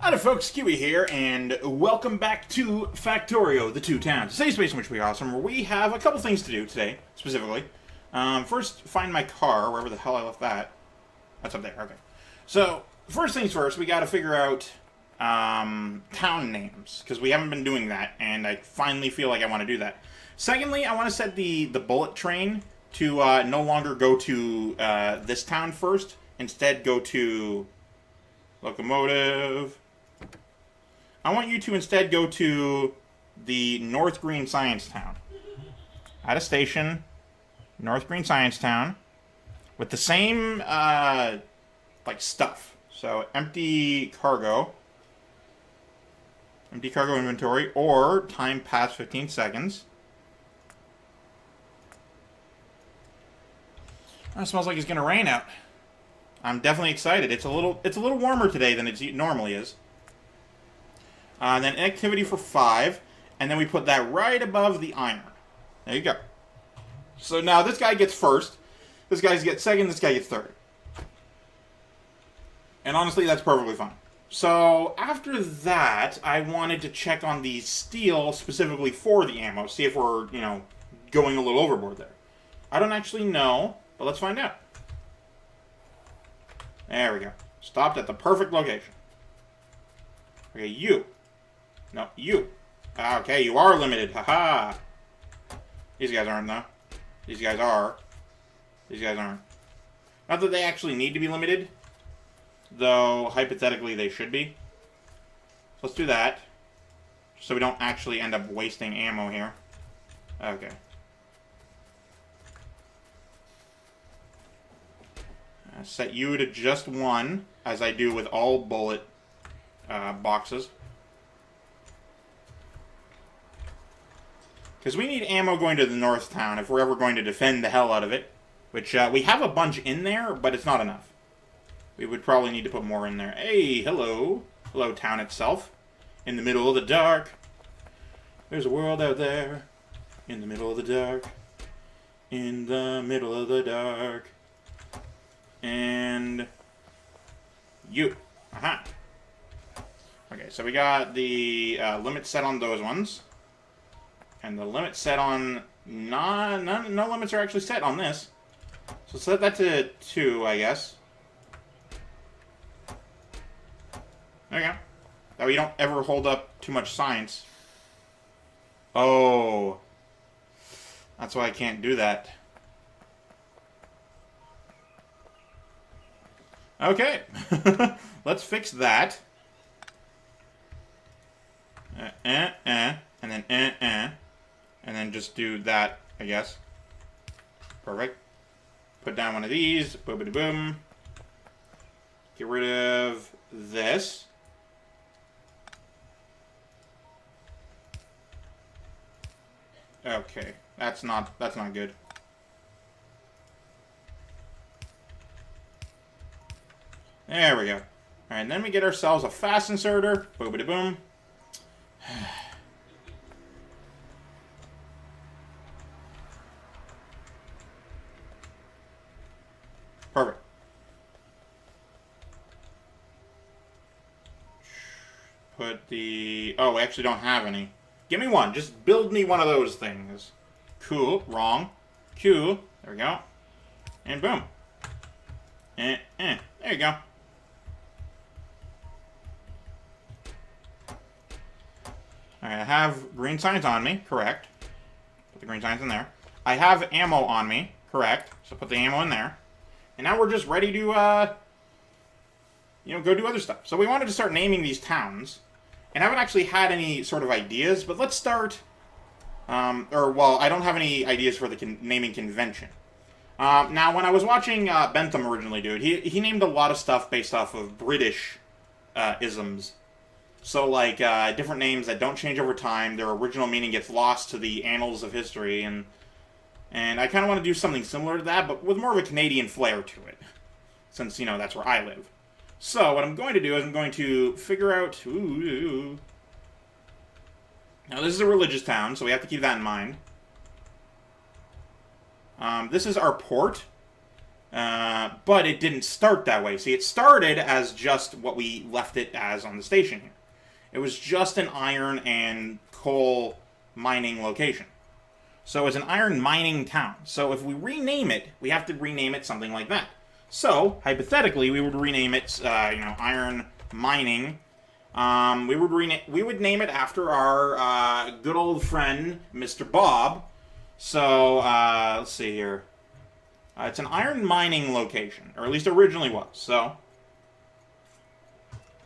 Hi folks, Keywii here, and welcome back to Factorio, the Two Towns, a safe space in which we are awesome, where we have a couple things to do today, specifically. First, find my car, wherever the hell I left that. That's up there, okay. So, first things first, we gotta figure out, town names, because we haven't been doing that, and I finally feel like I want to do that. Secondly, I want to set the bullet train to, no longer go to, this town first, instead go to locomotive. I want you to instead go to the North Green Science Town. At a station, North Green Science Town, with the same, like, stuff. So, empty cargo inventory, or time past 15 seconds. It smells like it's gonna rain out. I'm definitely excited. It's a little warmer today than it normally is. Then activity for 5, and then we put that right above the iron. There you go. So now this guy gets first, this guy gets second, this guy gets third. And honestly, that's perfectly fine. So after that, I wanted to check on the steel specifically for the ammo, see if we're, going a little overboard there. I don't actually know, but let's find out. There we go. Stopped at the perfect location. Okay, you. No, you. Okay, you are limited. Haha. These guys aren't, though. These guys are. These guys aren't. Not that they actually need to be limited, though hypothetically they should be. So let's do that, so we don't actually end up wasting ammo here. Okay. Set you to just 1, as I do with all bullet boxes. Because we need ammo going to the North Town if we're ever going to defend the hell out of it. Which, we have a bunch in there, but it's not enough. We would probably need to put more in there. Hey, hello. Hello, town itself. In the middle of the dark. There's a world out there. In the middle of the dark. In the middle of the dark. And you. Aha. Okay, so we got the limit set on those ones. And the limit set on... no limits are actually set on this. So set that to 2, I guess. There we go. That way you don't ever hold up too much science. Oh. That's why I can't do that. Okay. Let's fix that. And then and then just do that, I guess. Perfect. Put down one of these. Boom. Get rid of this. Okay. That's not good. There we go. Alright, and then we get ourselves a fast inserter. Boom. Perfect. Put the... oh, we actually don't have any. Give me one. Just build me one of those things. Cool. Wrong. Cool. There we go. And boom. There you go. Alright, I have green signs on me. Correct. Put the green signs in there. I have ammo on me. Correct. So put the ammo in there. And now we're just ready to, go do other stuff. So we wanted to start naming these towns. And I haven't actually had any sort of ideas, but let's start... I don't have any ideas for the naming convention. Now, when I was watching Bentham originally do it, he named a lot of stuff based off of British isms. So, like, different names that don't change over time, their original meaning gets lost to the annals of history, and I kind of want to do something similar to that, but with more of a Canadian flair to it. Since, that's where I live. So, what I'm going to do is I'm going to figure out... Ooh. Now, this is a religious town, so we have to keep that in mind. This is our port. But it didn't start that way. See, it started as just what we left it as on the station here. It was just an iron and coal mining location. So it's an iron mining town. So if we rename it, we have to rename it something like that. So, hypothetically, we would rename it, iron mining. We would name it after our good old friend, Mr. Bob. So, let's see here. It's an iron mining location, or at least originally was. So,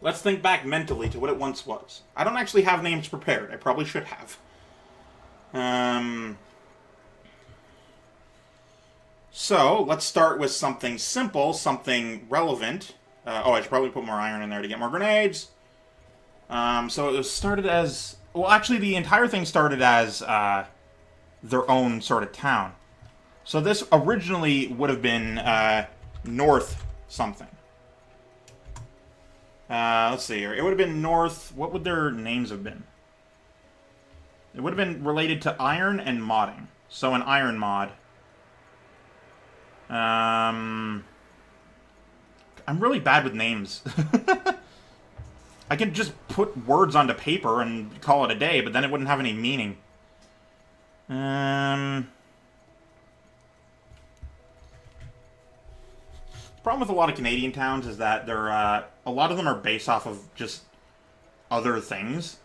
let's think back mentally to what it once was. I don't actually have names prepared. I probably should have. So, let's start with something simple, something relevant. I should probably put more iron in there to get more grenades. So it was started as... Well, actually, the entire thing started as their own sort of town. So this originally would have been North something. Let's see here. It would have been North... What would their names have been? It would have been related to iron and modding. So an iron mod. I'm really bad with names. I could just put words onto paper and call it a day, but then it wouldn't have any meaning. Problem with a lot of Canadian towns is that they're a lot of them are based off of just other things.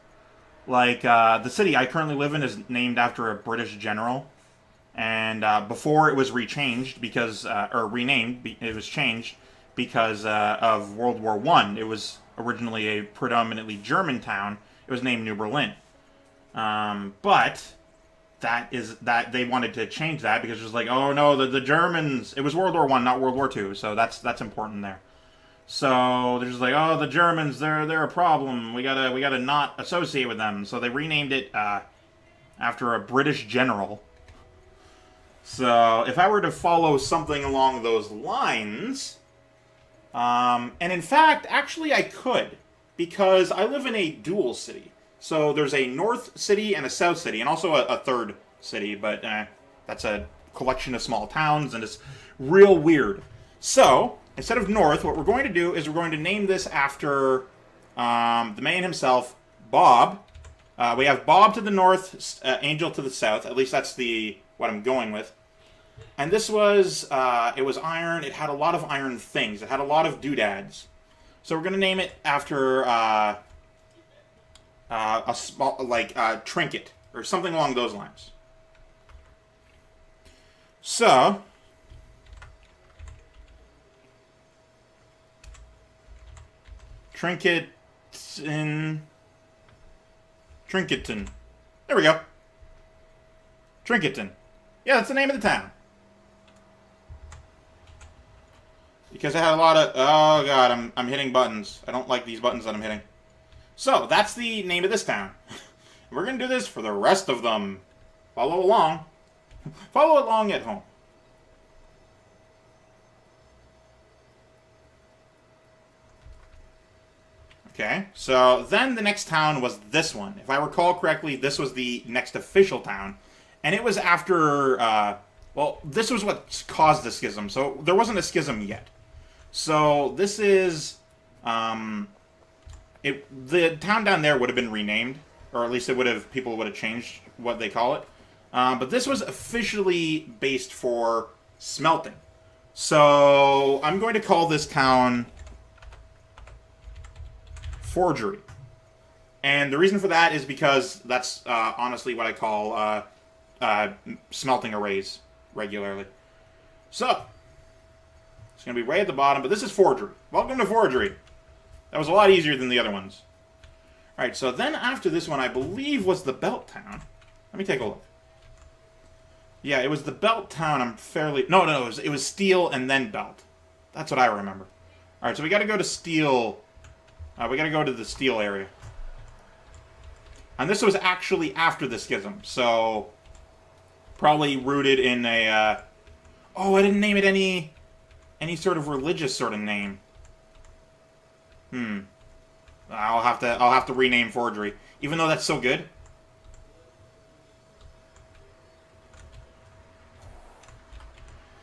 Like the city I currently live in is named after a British general, and before it was rechanged because or renamed, it was changed because of World War I. It was originally a predominantly German town. It was named New Berlin, but that they wanted to change that because it was like, oh no, the Germans. It was World War I, not World War II, so that's important there. So they're just like, oh, the Germans, they're a problem. We gotta not associate with them. So they renamed it after a British general. So if I were to follow something along those lines, and in fact, actually I could, because I live in a dual city. So there's a north city and a south city, and also a third city, but that's a collection of small towns, and it's real weird. So, instead of north, what we're going to do is we're going to name this after the man himself, Bob. We have Bob to the north, Angel to the south. At least that's what I'm going with. And this was, it was iron. It had a lot of iron things. It had a lot of doodads. So we're going to name it after a small, trinket, or something along those lines. So, Trinketon. There we go. Trinketon. Yeah, that's the name of the town. Because it had a lot of... Oh, God, I'm hitting buttons. I don't like these buttons that I'm hitting. So, that's the name of this town. We're going to do this for the rest of them. Follow along. Follow along at home. Okay, so then the next town was this one. If I recall correctly, this was the next official town. And it was after... this was what caused the schism. So, there wasn't a schism yet. So, this is... the town down there would have been renamed, or at least people would have changed what they call it. But this was officially based for smelting. So I'm going to call this town Forgery. And the reason for that is because that's honestly what I call smelting arrays regularly. So, it's going to be right at the bottom, but this is Forgery. Welcome to Forgery. That was a lot easier than the other ones. Alright, so then after this one, I believe was the Belt Town. Let me take a look. Yeah, it was the Belt Town. I'm fairly... No, it was Steel and then Belt. That's what I remember. Alright, so we got to go to Steel... we got to go to the Steel area. And this was actually after the schism, so... Probably rooted in a... Oh, I didn't name it any sort of religious sort of name. I'll have to rename Forgery, even though that's so good.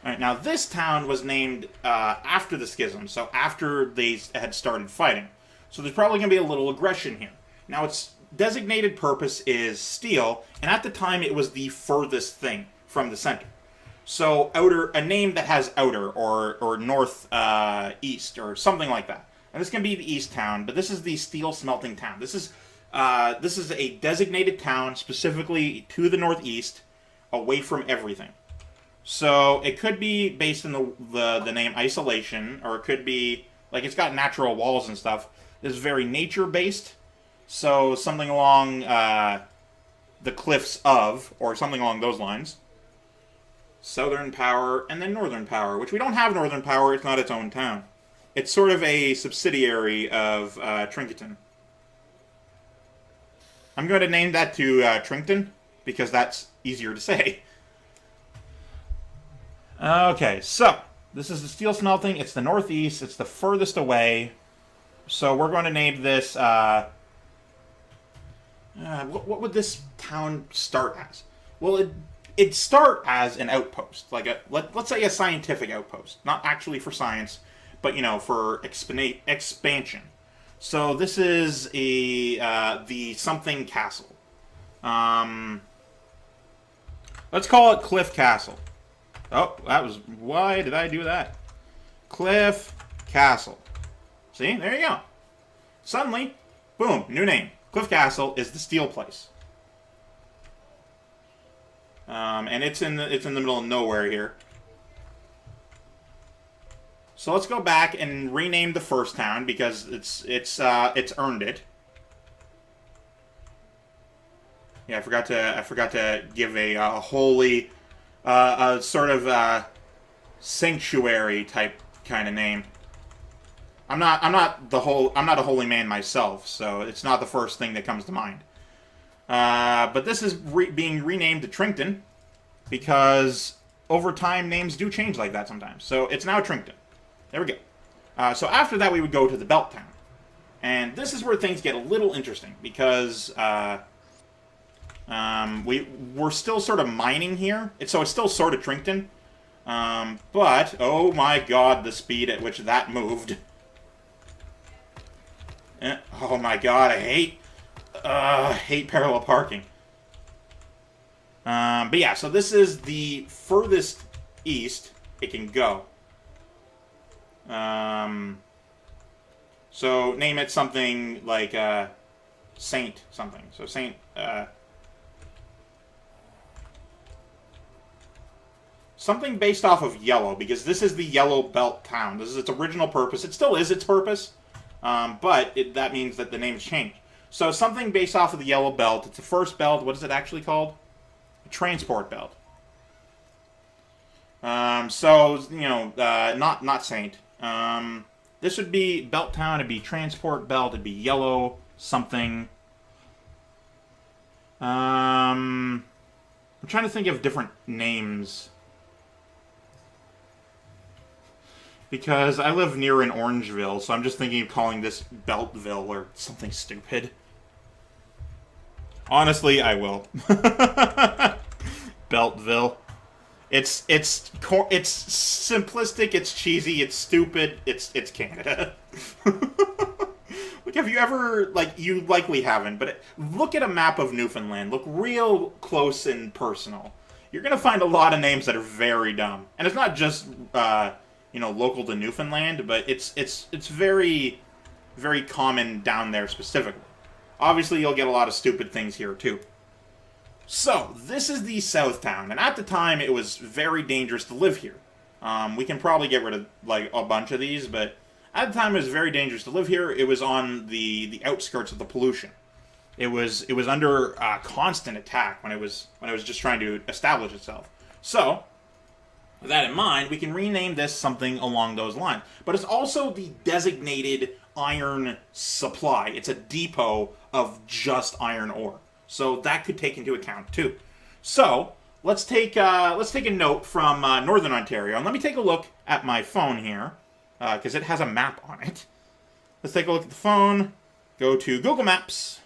All right, Now, this town was named after the schism, so after they had started fighting. So there's probably going to be a little aggression here. Now, its designated purpose is steel, and at the time it was the furthest thing from the center. So a name that has outer or north east or something like that. And this can be the east town, but this is the steel smelting town. This is a designated town specifically to the northeast, away from everything. So it could be based on the name isolation, or it could be like it's got natural walls and stuff. This is very nature based, so something along the cliffs of, or something along those lines. Southern Power and then Northern Power, which we don't have Northern Power. It's not its own town. It's sort of a subsidiary of Trinketon. I'm going to name that to Trinkton because that's easier to say. Okay, so this is the steel smelting. It's the northeast. It's the furthest away. So we're going to name this. What would this town start as? Well, it'd start as an outpost, like let's say a scientific outpost, not actually for science, but for expansion. So this is the something castle. Let's call it Cliff Castle. Oh, why did I do that? Cliff Castle. See, there you go. Suddenly, boom, new name. Cliff Castle is the steel place. And it's in the middle of nowhere here. So let's go back and rename the first town because it's earned it. Yeah, I forgot to give a holy, a sort of sanctuary type kind of name. I'm not a holy man myself, so it's not the first thing that comes to mind. But this is being renamed to Trinkton because over time names do change like that sometimes. So it's now Trinkton. There we go. So after that we would go to the Belt Town. And this is where things get a little interesting because we're still sort of mining here. So it's still sort of Trinkton. But, oh my god, the speed at which that moved. Oh my god, I hate parallel parking. But yeah, so this is the furthest east it can go. So name it something like Saint something. So Saint. Something based off of yellow, because this is the yellow belt town. This is its original purpose. It still is its purpose, but that means that the name's changed. So something based off of the yellow belt. It's the first belt. What is it actually called? A transport belt. So, not Saint. This would be Belt Town. It'd be transport belt. It'd be yellow something. I'm trying to think of different names. Because I live near in Orangeville, so I'm just thinking of calling this Beltville or something stupid. Honestly, I will. Beltville. It's simplistic, it's cheesy, it's stupid, it's Canada. Like, have you ever, you likely haven't, but look at a map of Newfoundland. Look real close and personal. You're going to find a lot of names that are very dumb. And it's not just, local to Newfoundland, but it's very, very common down there specifically. Obviously, you'll get a lot of stupid things here, too. So, this is the South Town, and at the time, it was very dangerous to live here. We can probably get rid of, a bunch of these, but at the time, it was very dangerous to live here. It was on the outskirts of the pollution. It was under constant attack when it was just trying to establish itself. So, with that in mind, we can rename this something along those lines. But it's also the designated iron supply. It's a depot of just iron ore. So that could take into account too. So let's take a note from Northern Ontario, and let me take a look at my phone here because it has a map on it. Let's take a look at the phone. Go to Google Maps,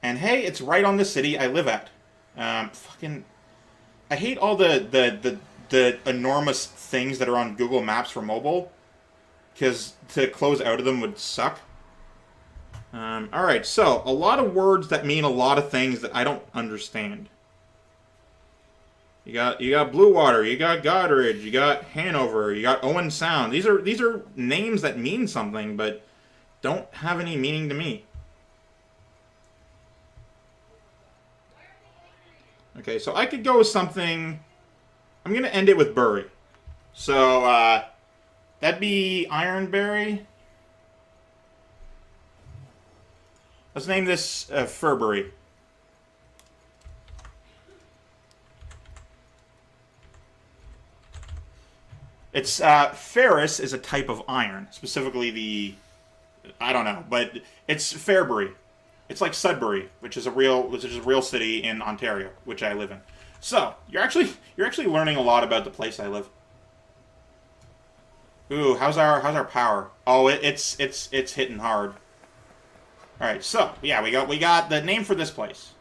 and hey, it's right on the city I live at. I hate all the the enormous things that are on Google Maps for mobile, because to close out of them would suck. Alright, so a lot of words that mean a lot of things that I don't understand. You got Blue Water, you got Goderich, you got Hanover, you got Owen Sound. These are names that mean something, but don't have any meaning to me. Okay, so I could go with something. I'm gonna end it with Bury. So that'd be Ironberry. Let's name this Furbury. It's ferrous is a type of iron, specifically the I don't know, but it's Fairbury. It's like Sudbury, which is a real city in Ontario, which I live in. So you're actually learning a lot about the place I live. Ooh, how's our power? Oh, it's hitting hard. All right, so yeah, we got the name for this place.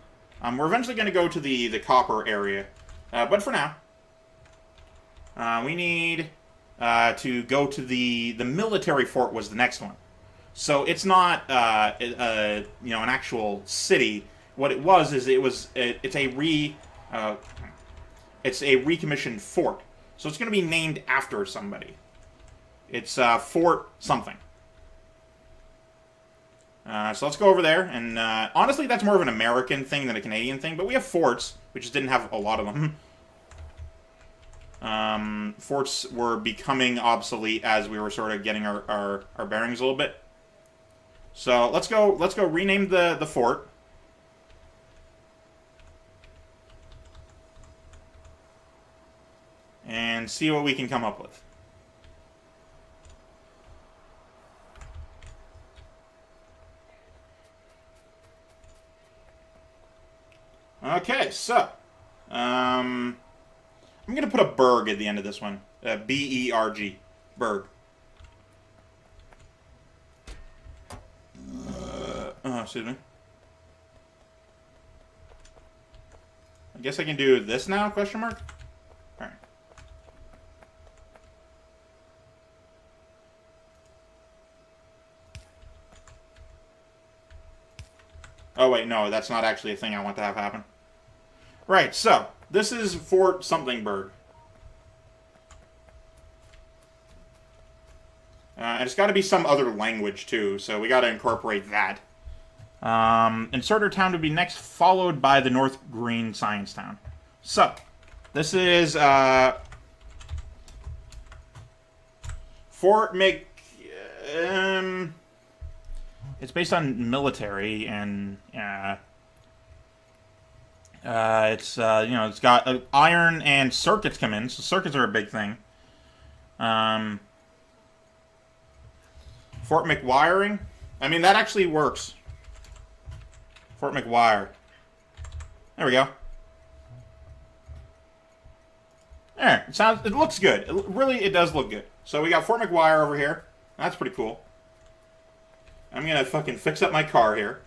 We're eventually going to go to the copper area, but for now, we need to go to the military fort. Was the next one. So it's not an actual city. What it was is it's a recommissioned fort. So it's going to be named after somebody. It's Fort something. So let's go over there, and honestly, that's more of an American thing than a Canadian thing. But we have forts. We just didn't have a lot of them. Forts were becoming obsolete as we were sort of getting our bearings a little bit. So let's go rename the fort. And see what we can come up with. Okay, so I'm gonna put a Berg at the end of this one. B-E-R-G. Berg. Excuse me. I guess I can do this now, question mark? Alright. Oh wait, no, that's not actually a thing I want to have happen. Right, so, this is Fort Somethingberg. And it's got to be some other language, too, so we got to incorporate that. Inserter Town to be next, followed by the North Green Science Town. So, this is Fort Mc... it's based on military, and it's it's got iron and circuits come in, so circuits are a big thing. Fort McWiring, I mean that actually works. Fort McWire. There we go. There, it looks good. It does look good. So we got Fort McWire over here. That's pretty cool. I'm gonna fucking fix up my car here.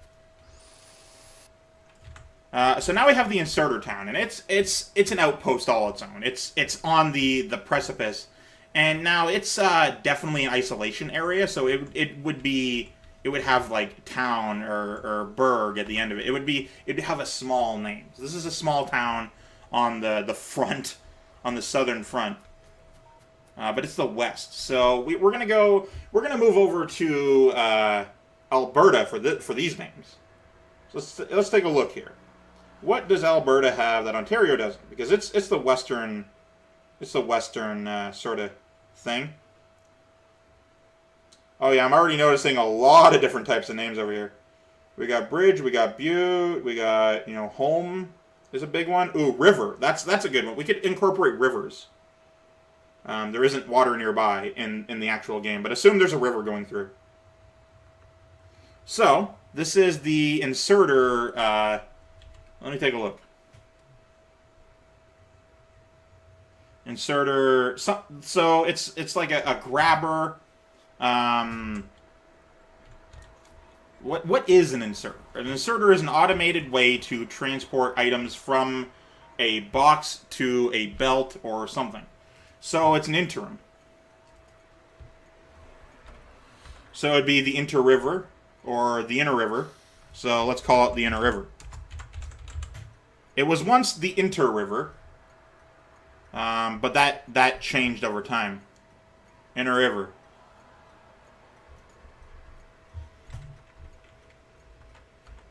So now we have the Inserter Town, and it's an outpost all its own. It's on the precipice, and now it's definitely an isolation area. So it would have like town or burg at the end of it. It'd have a small name. So this is a small town on the front, on the southern front. But it's the west. So we're gonna move over to Alberta for these names. So let's take a look here. What does Alberta have that Ontario doesn't? Because it's the western sort of thing. Oh yeah, I'm already noticing a lot of different types of names over here. We got Bridge, we got Butte, we got Home is a big one. Ooh, River. That's a good one. We could incorporate rivers. There isn't water nearby in the actual game, but assume there's a river going through. So this is the inserter. Let me take a look. Inserter. So it's like a grabber. What is an inserter? An inserter is an automated way to transport items from a box to a belt or something. So it's an interim. So it'd be the inter river, or the inner river. So let's call it the inner river. It was once the inter river, but that changed over time. Inner river.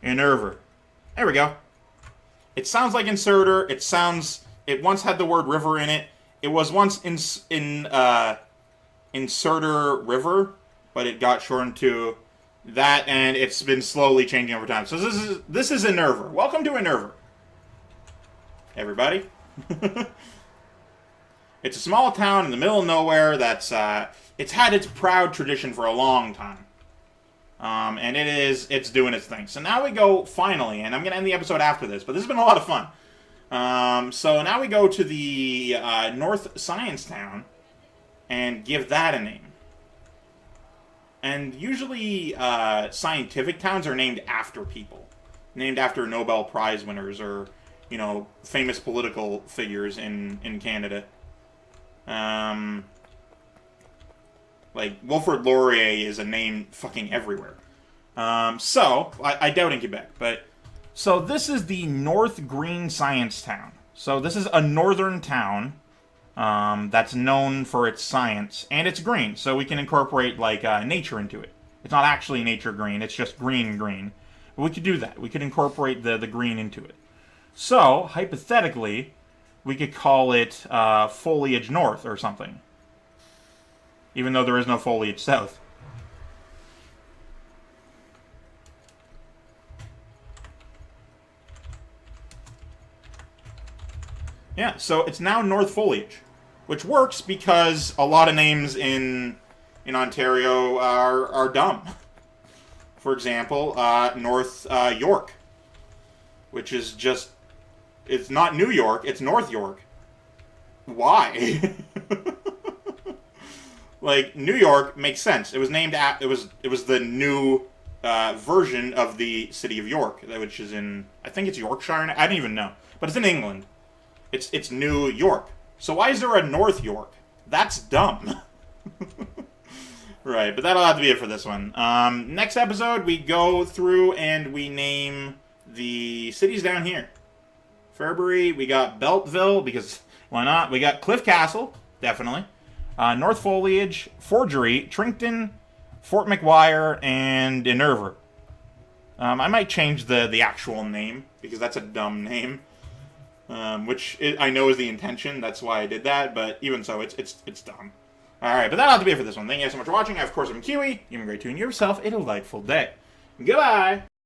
Inner river. There we go. It sounds like inserter. It once had the word river in it. It was once inserter river, but it got shortened to that, and it's been slowly changing over time. So this is Enerver. Welcome to Enerver, everybody. It's a small town in the middle of nowhere that's it's had its proud tradition for a long time. And it's doing its thing. So now we go, finally, and I'm going to end the episode after this, but this has been a lot of fun. So now we go to the North Science Town and give that a name. And usually scientific towns are named after people. Named after Nobel Prize winners or, you know, famous political figures in Canada. Like, Wilfrid Laurier is a name fucking everywhere. So, I doubt in Quebec, but... So, this is the North Green Science Town. So, this is a northern town that's known for its science, and it's green, so we can incorporate, like, nature into it. It's not actually nature green, it's just green. But we could do that. We could incorporate the green into it. So, hypothetically, we could call it Foliage North or something. Even though there is no foliage south. Yeah, so it's now North Foliage, which works because a lot of names in Ontario are dumb. For example, North York, which is just, it's not New York, it's North York. Why? Like, New York makes sense. It was named it was the new version of the city of York, which is in, I think it's Yorkshire. I don't even know, but it's in England. It's New York. So why is there a North York? That's dumb. Right, but that'll have to be it for this one. Next episode, we go through and we name the cities down here. Fairbury, we got Beltville, because why not? We got Cliff Castle, definitely. North Foliage, Forgery, Trinkton, Fort McGuire, and Enerver. I might change the actual name, because that's a dumb name. Which I know is the intention, that's why I did that, but even so, it's dumb. Alright, but that'll have to be it for this one. Thank you guys so much for watching. Of course, I'm Keywii. You've been great to yourself a delightful day. Goodbye!